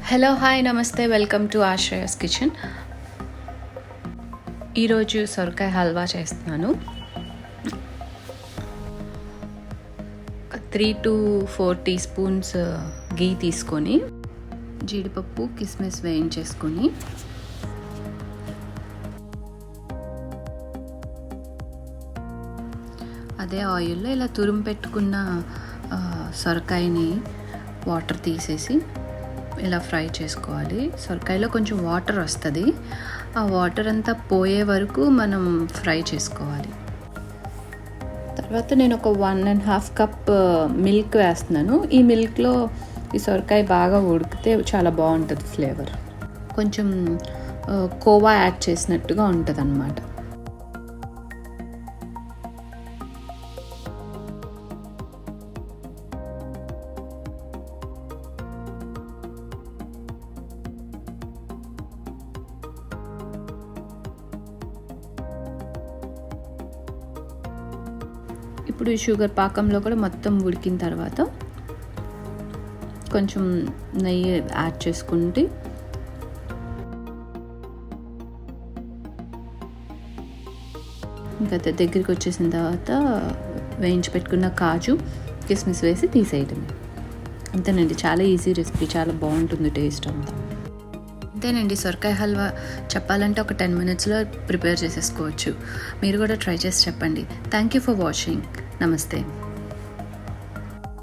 Hello hi నమస్తే welcome to ఆశ్రయాస్ kitchen. ఈరోజు సొరకాయ హల్వా చేస్తున్నాను. 3 to 4 teaspoons గీ తీసుకొని జీడిపప్పు కిస్మిస్ వేయించేసుకొని అదే ఆయిల్లో ఇలా తురుము పెట్టుకున్న సొరకాయని వాటర్ తీసేసి ఇలా ఫ్రై చేసుకోవాలి. సొరకాయలో కొంచెం వాటర్ వస్తుంది, ఆ వాటర్ అంతా పోయే వరకు మనం ఫ్రై చేసుకోవాలి. తర్వాత నేను ఒక 1.5 cup మిల్క్ వేస్తున్నాను. ఈ మిల్క్లో ఈ సొరకాయ బాగా ఉడికితే చాలా బాగుంటుంది ఫ్లేవర్. కొంచెం కోవా యాడ్ చేసినట్టుగా ఉంటుంది అన్నమాట. ఇప్పుడు ఈ షుగర్ పాకంలో కూడా మొత్తం ఉడికిన తర్వాత కొంచెం నెయ్యి యాడ్ చేసుకుంటే ఇంకా దగ్గరికి వచ్చేసిన తర్వాత వేయించి పెట్టుకున్న కాజు కిస్మిస్ వేసి తీసేయడమే. అంతేనండి, చాలా ఈజీ రెసిపీ, చాలా బాగుంటుంది టేస్ట్ అంతా. అంతేనండి, సొరకాయ హల్వా చెప్పాలంటే ఒక 10 minutesలో ప్రిపేర్ చేసేసుకోవచ్చు. మీరు కూడా ట్రై చేసి చెప్పండి. Thank you for watching. నమస్తే.